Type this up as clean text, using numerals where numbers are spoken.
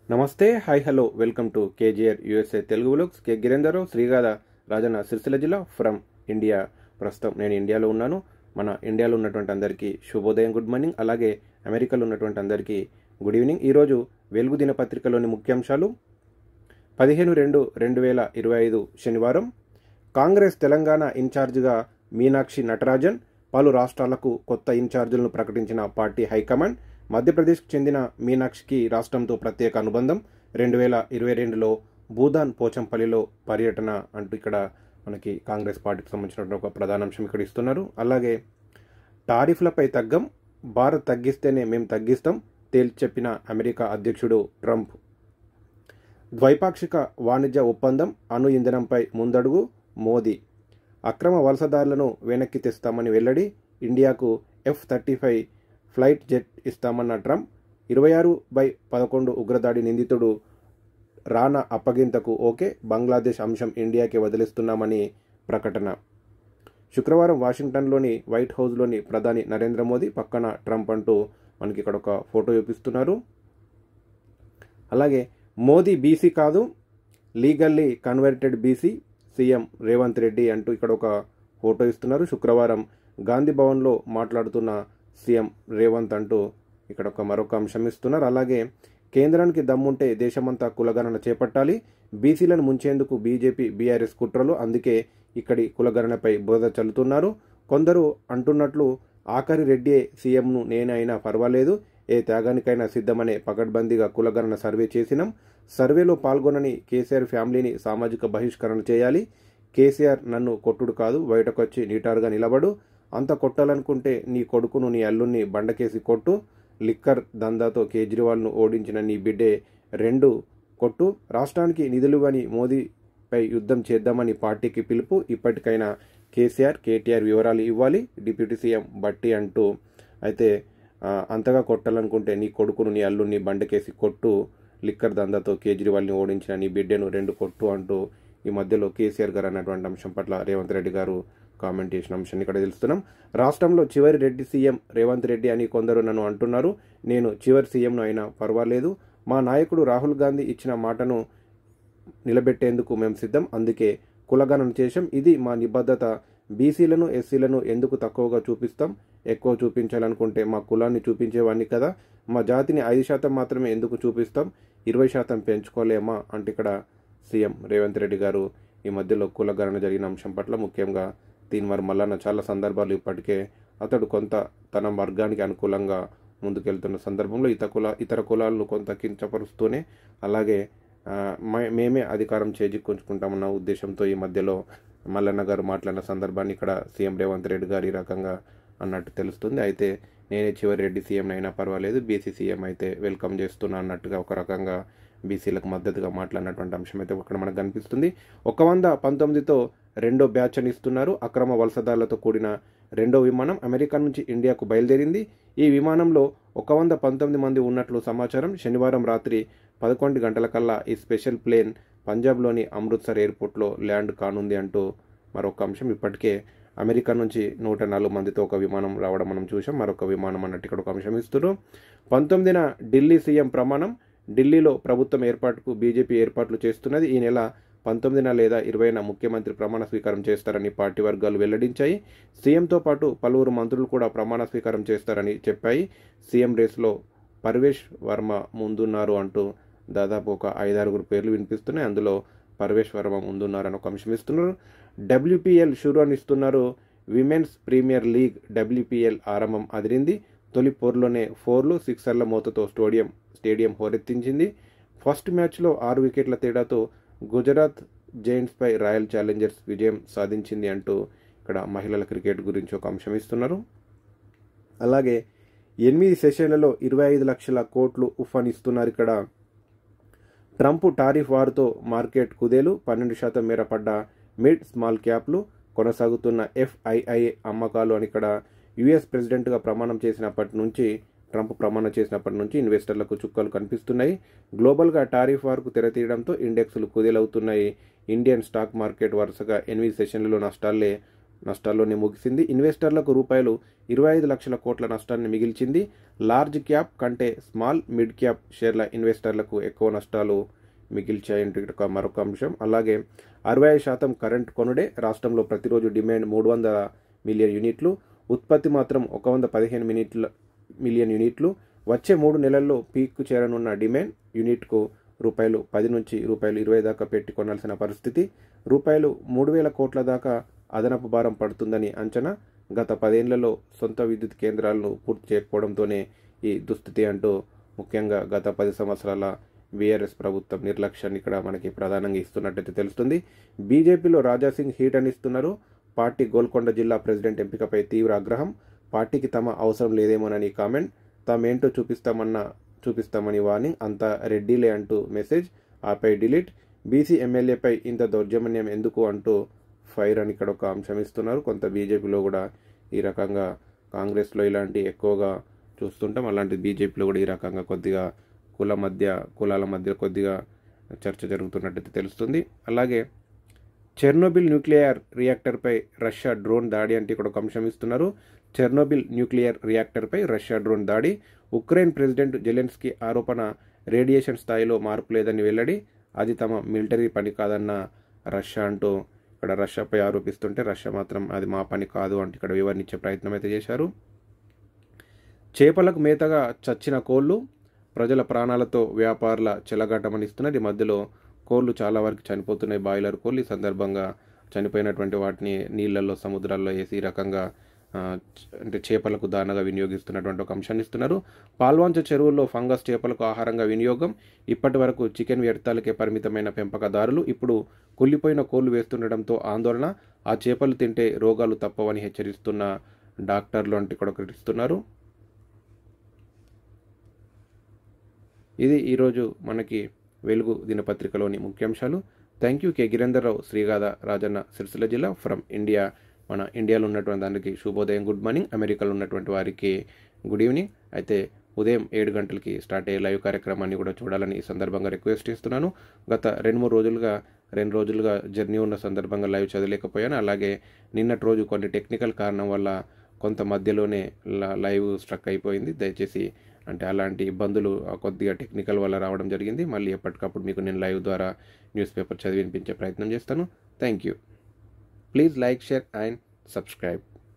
నమస్తే, hi, hello, welcome to KGR USA Telugu vlogs. K Girender Rao, శ్రీగాధ రాజన్న సిరిసిల్ల జిల్లా ఫ్రమ్ ఇండియా. ప్రస్తుతం నేను ఇండియాలో ఉన్నాను. మన ఇండియాలో ఉన్నటువంటి అందరికీ శుభోదయం, గుడ్ మార్నింగ్. అలాగే అమెరికాలో ఉన్నటువంటి అందరికీ గుడ్ ఈవినింగ్. ఈరోజు వెలుగు దినపత్రికలోని ముఖ్యాంశాలు: 15/2/2025 శనివారం. కాంగ్రెస్ తెలంగాణ ఇన్ఛార్జిగా మీనాక్షి నటరాజన్. పలు రాష్ట్రాలకు కొత్త ఇన్ఛార్జీలను ప్రకటించిన పార్టీ హైకమాండ్. మధ్యప్రదేశ్కు చెందిన మీనాక్షికి రాష్ట్రంతో ప్రత్యేక అనుబంధం. 2022లో భూదాన్ పోచంపల్లిలో పర్యటన అంటూ ఇక్కడ మనకి కాంగ్రెస్ పార్టీకి సంబంధించిన ఒక ప్రధాన అంశం ఇక్కడ ఇస్తున్నారు. అలాగే టారిఫ్లపై తగ్గం, భారత్ తగ్గిస్తేనే మేము తగ్గిస్తాం తేల్చి చెప్పిన అమెరికా అధ్యక్షుడు ట్రంప్. ద్వైపాక్షిక వాణిజ్య ఒప్పందం, అణు ఇంధనంపై ముందడుగు మోదీ. అక్రమ వలసదారులను వెనక్కి తెస్తామని వెల్లడి. ఇండియాకు F-35 ఫ్లైట్ జెట్ ఇస్తామన్న ట్రంప్. 26/11 ఉగ్రదాడి నిందితుడు రానా అప్పగింతకు ఓకే. బంగ్లాదేశ్ అంశం ఇండియాకే వదిలిస్తున్నామని ప్రకటన. శుక్రవారం వాషింగ్టన్లోని వైట్ హౌస్లోని ప్రధాని నరేంద్ర మోదీ పక్కన ట్రంప్ అంటూ మనకి ఇక్కడ ఒక ఫోటో చూపిస్తున్నారు. అలాగే మోదీ బీసీ కాదు, legally converted BC, CM Revanth Reddy అంటూ ఇక్కడ ఒక ఫోటో ఇస్తున్నారు. శుక్రవారం గాంధీ భవన్లో మాట్లాడుతున్న సీఎం రేవంత్ అంటూ ఇక్కడ మరొక అంశం ఇస్తున్నారు. అలాగే కేంద్రానికి దమ్ముంటే దేశమంతా కులగణన చేపట్టాలి. బీసీలను ముంచేందుకు బీజేపీ బీఆర్ఎస్ కుట్రలు, అందుకే ఇక్కడి కులగణనపై బురద చల్లుతున్నారు. కొందరు అంటున్నట్లు ఆఖరి రెడ్డియే సీఎంను నేనైనా పర్వాలేదు, ఏ త్యాగానికైనా సిద్ధమనే పకడ్బందీగా కులగణన సర్వే చేసినాం. సర్వేలో పాల్గొనని కేసీఆర్ ఫ్యామిలీని సామాజిక బహిష్కరణ చేయాలి. కేసీఆర్ నన్ను కొట్టుడు కాదు, బయటకొచ్చి నీటారుగా నిలబడు. అంత కొట్టాలనుకుంటే నీ కొడుకును, నీ అల్లుణ్ణి బండకేసి కొట్టు. లిక్కర్ దందాతో కేజ్రీవాల్ను ఓడించిన నీ బిడ్డే 2 కొట్టు. రాష్ట్రానికి నిధులువని మోదీపై యుద్ధం చేద్దామని పార్టీకి పిలుపు. ఇప్పటికైనా కేసీఆర్, కేటీఆర్ వివరాలు ఇవ్వాలి. డిప్యూటీ సీఎం బట్టి అంటూ అయితే అంతగా కొట్టాలనుకుంటే నీ కొడుకును, నీ అల్లుణ్ణి బండకేసి కొట్టు. లిక్కర్ దందాతో కేజ్రీవాల్ని ఓడించిన నీ బిడ్డను 2 కొట్టు అంటూ ఈ మధ్యలో కేసీఆర్ గారు అన్నటువంటి అంశం పట్ల రేవంత్ రెడ్డి గారు కామెంట్ చేసిన అంశాన్ని ఇక్కడ తెలుస్తున్నాం. రాష్ట్రంలో చివరి రెడ్డి సీఎం రేవంత్ రెడ్డి అని కొందరు నన్ను అంటున్నారు. నేను చివరి సీఎంను అయినా పర్వాలేదు. మా నాయకుడు రాహుల్ గాంధీ ఇచ్చిన మాటను నిలబెట్టేందుకు మేము సిద్ధం. అందుకే కులగణన చేశాం. ఇది మా నిబద్ధత. బీసీలను, ఎస్సీలను ఎందుకు తక్కువగా చూపిస్తాం? ఎక్కువ చూపించాలనుకుంటే మా కులాన్ని చూపించేవాడిని కదా. మా జాతిని 5% మాత్రమే ఎందుకు చూపిస్తాం? 20% పెంచుకోలేమా అంటే ఇక్కడ సీఎం రేవంత్ రెడ్డి గారు ఈ మధ్యలో కులగణన జరిగిన అంశం పట్ల ముఖ్యంగా తీన్మార్ మల్లన్న చాలా సందర్భాలు ఇప్పటికే అతడు కొంత తన వర్గానికి అనుకూలంగా ముందుకెళ్తున్న సందర్భంలో ఇతర కులాలను కొంత కించపరుస్తూనే అలాగే మేమే అధికారం చేజిక్కుంచుకుంటామన్న ఉద్దేశంతో ఈ మధ్యలో మల్లన్న గారు మాట్లాడిన సందర్భాన్ని ఇక్కడ సీఎం రేవంత్ రెడ్డి గారు ఈ రకంగా అన్నట్టు తెలుస్తుంది. అయితే నేనే చివరి రెడ్డి సీఎం అయినా పర్వాలేదు, బీసీ సీఎం అయితే వెల్కమ్ చేస్తున్నా అన్నట్టుగా ఒక రకంగా బీసీలకు మద్దతుగా మాట్లాడినటువంటి అంశం అయితే ఇక్కడ మనకు కనిపిస్తుంది. 119తో 2వ బ్యాచ్ అని ఇస్తున్నారు. అక్రమ వలసదారులతో కూడిన 2వ విమానం అమెరికా నుంచి ఇండియాకు బయలుదేరింది. ఈ విమానంలో 119 మంది ఉన్నట్లు సమాచారం. శనివారం రాత్రి 11 గంటలకల్లా ఈ స్పెషల్ ప్లేన్ పంజాబ్లోని అమృత్సర్ ఎయిర్పోర్ట్లో ల్యాండ్ కానుంది అంటూ మరొక అంశం. ఇప్పటికే అమెరికా నుంచి 104 మందితో ఒక విమానం రావడం మనం చూసాం. మరొక విమానం అన్నట్టు ఇక్కడ ఒక అంశం ఇస్తున్నారు. 19న ఢిల్లీ సీఎం ప్రమాణం. ఢిల్లీలో ప్రభుత్వం ఏర్పాటుకు బీజేపీ ఏర్పాట్లు చేస్తున్నది. ఈ నెల 19న లేదా 20న ముఖ్యమంత్రి ప్రమాణ స్వీకారం చేస్తారని పార్టీ వర్గాలు వెల్లడించాయి. సీఎంతో పాటు పలువురు మంత్రులు కూడా ప్రమాణ స్వీకారం చేస్తారని చెప్పాయి. సీఎం రేసులో పర్వేష్ వర్మ ముందున్నారు అంటూ దాదాపు ఒక 5-6 పేర్లు వినిపిస్తున్నాయి. అందులో పర్వేష్ వర్మ ముందున్నారని ఒక అంశం ఇస్తున్నారు. WPL షురు అని ఇస్తున్నారు. విమెన్స్ ప్రీమియర్ లీగ్ WPL ఆరంభం అదిరింది. తొలి పోర్లోనే 4లు, 6ల మోతతో స్టేడియం హోరెత్తించింది. ఫస్ట్ మ్యాచ్లో 6 వికెట్ల తేడాతో గుజరాత్ జైంట్స్పై రాయల్ ఛాలెంజర్స్ విజయం సాధించింది అంటూ ఇక్కడ మహిళల క్రికెట్ గురించి ఒక అంశం ఇస్తున్నారు. అలాగే 8 సెషన్లలో 25 లక్షల కోట్లు ఉఫ్ ఇస్తున్నారు. ఇక్కడ ట్రంప్ టారిఫ్ వారుతో మార్కెట్ కుదేలు. 12% మేర పడ్డ మిడ్ స్మాల్ క్యాప్లు. కొనసాగుతున్న FII అమ్మకాలు అని ఇక్కడ యుఎస్ ప్రెసిడెంట్గా ట్రంప్ ప్రమాణం చేసినప్పటి నుంచి ఇన్వెస్టర్లకు చుక్కలు కనిపిస్తున్నాయి. గ్లోబల్గా టారిఫ్ వార్కు తెరతీయడంతో ఇండెక్స్లు కుదేలవుతున్నాయి. ఇండియన్ స్టాక్ మార్కెట్ వరుసగా 8 సెషన్లలో నష్టాలే నష్టాల్లోనే ముగిసింది. ఇన్వెస్టర్లకు రూపాయలు 25 లక్షల కోట్ల నష్టాన్ని మిగిల్చింది. లార్జ్ క్యాప్ కంటే స్మాల్ మిడ్ క్యాప్ షేర్ల ఇన్వెస్టర్లకు ఎక్కువ నష్టాలు మిగిల్చాయంటూ ఇక్కడ మరొక అంశం. అలాగే 65% కరెంట్ కొనుడే. రాష్ట్రంలో ప్రతిరోజు డిమాండ్ 300 మిలియన్ యూనిట్లు, ఉత్పత్తి మాత్రం 115 మిలియన్ యూనిట్లు. వచ్చే 3 నెలల్లో పీక్కు చేరనున్న డిమాండ్ యూనిట్కు రూపాయలు 10 నుంచి రూపాయలు 20 దాకా పెట్టి కొనాల్సిన పరిస్థితి. రూపాయలు 3,000 కోట్ల దాకా అదనపు భారం పడుతుందని అంచనా. గత 10 ఏళ్లలో సొంత విద్యుత్ కేంద్రాలను పూర్తి చేయకపోవడంతోనే ఈ దుస్థితి అంటూ ముఖ్యంగా గత 10 సంవత్సరాల బీఆర్ఎస్ ప్రభుత్వం నిర్లక్ష్యాన్ని ఇక్కడ మనకి ప్రధానంగా ఇస్తున్నట్టయితే తెలుస్తుంది. బీజేపీలో రాజాసింగ్ హీట్ అనిస్తున్నారు. పార్టీ గోల్కొండ జిల్లా ప్రెసిడెంట్ ఎంపికపై తీవ్ర ఆగ్రహం. పార్టీకి తమ అవసరం లేదేమోనని కామెంట్. తామేంటో చూపిస్తామని వార్నింగ్. అంతా రెడ్డిలే అంటూ మెసేజ్. ఆపై డిలీట్. బీసీ ఎమ్మెల్యేపై ఇంత దౌర్జన్యం ఎందుకు అంటూ ఫైర్ అని ఇక్కడ ఒక అంశం ఇస్తున్నారు. కొంత బీజేపీలో కూడా ఈ రకంగా, కాంగ్రెస్లో ఇలాంటి ఎక్కువగా చూస్తుంటాం, అలాంటి బీజేపీలో కూడా ఈ రకంగా కొద్దిగా కులాల మధ్య కొద్దిగా చర్చ జరుగుతున్నట్టయితే తెలుస్తుంది. అలాగే చెర్నోబిల్ న్యూక్లియర్ రియాక్టర్పై రష్యా డ్రోన్ దాడి అంటే ఇక్కడ ఒక అంశం ఇస్తున్నారు. చెర్నోబిల్ న్యూక్లియర్ రియాక్టర్పై రష్యా డ్రోన్ దాడి. ఉక్రెయిన్ ప్రెసిడెంట్ జెలెన్స్కీ ఆరోపణ రేడియేషన్ స్థాయిలో మార్పు లేదని వెల్లడి. అది తమ మిలిటరీ పని కాదన్న రష్యా అంటూ ఇక్కడ రష్యాపై ఆరోపిస్తుంటే రష్యా మాత్రం అది మా పని కాదు అంటే ఇక్కడ వివరించే ప్రయత్నం అయితే చేశారు. చేపలకు మేతగా చచ్చిన కోళ్లు. ప్రజల ప్రాణాలతో వ్యాపారుల చెలగాటమనిస్తున్నది. మధ్యలో కోళ్లు చాలా వరకు చనిపోతున్నాయి, బాయిలర్ కోళ్ళు. ఈ సందర్భంగా చనిపోయినటువంటి వాటిని నీళ్లలో, సముద్రాల్లో వేసి ఈ రకంగా అంటే చేపలకు దానగా వినియోగిస్తున్నటువంటి ఒక అంశాన్ని ఇస్తున్నారు. పాల్వాంచ చెరువుల్లో ఫంగస్ చేపలకు ఆహారంగా వినియోగం. ఇప్పటి వరకు చికెన్ వ్యర్థాలకే పరిమితమైన పెంపకదారులు ఇప్పుడు కుళ్ళిపోయిన కోళ్లు వేస్తుండటంతో ఆందోళన. ఆ చేపలు తింటే రోగాలు తప్పవని హెచ్చరిస్తున్న డాక్టర్లు అంటే ఇక్కడ ఒకటి ఇస్తున్నారు. ఇది ఈరోజు మనకి వెలుగు దినపత్రికలోని ముఖ్యాంశాలు. Thank you. కె గిరేందర్ రావు, శ్రీగాధ రాజన్న, సిరిసిల్ల జిల్లా ఫ్రమ్ ఇండియా. మన ఇండియాలో ఉన్నటువంటి దానికి శుభోదయం, గుడ్ మార్నింగ్. అమెరికాలో ఉన్నటువంటి వారికి గుడ్ ఈవినింగ్. అయితే ఉదయం 7 గంటలకి స్టార్ట్ అయ్యే లైవ్ కార్యక్రమాన్ని కూడా చూడాలని ఈ సందర్భంగా రిక్వెస్ట్ చేస్తున్నాను. గత 2 రోజులుగా జర్నీ ఉన్న సందర్భంగా లైవ్ చదవలేకపోయాను. అలాగే నిన్నటి రోజు కొన్ని టెక్నికల్ కారణం వల్ల కొంత మధ్యలోనే లైవ్ స్ట్రక్ అయిపోయింది. దయచేసి అంటే అలాంటి ఇబ్బందులు కొద్దిగా టెక్నికల్ వల్ల రావడం జరిగింది. మళ్ళీ ఎప్పటికప్పుడు మీకు నేను లైవ్ ద్వారా న్యూస్ పేపర్ చదివి వినిపించే ప్రయత్నం చేస్తాను. Thank you. Please like, share and subscribe.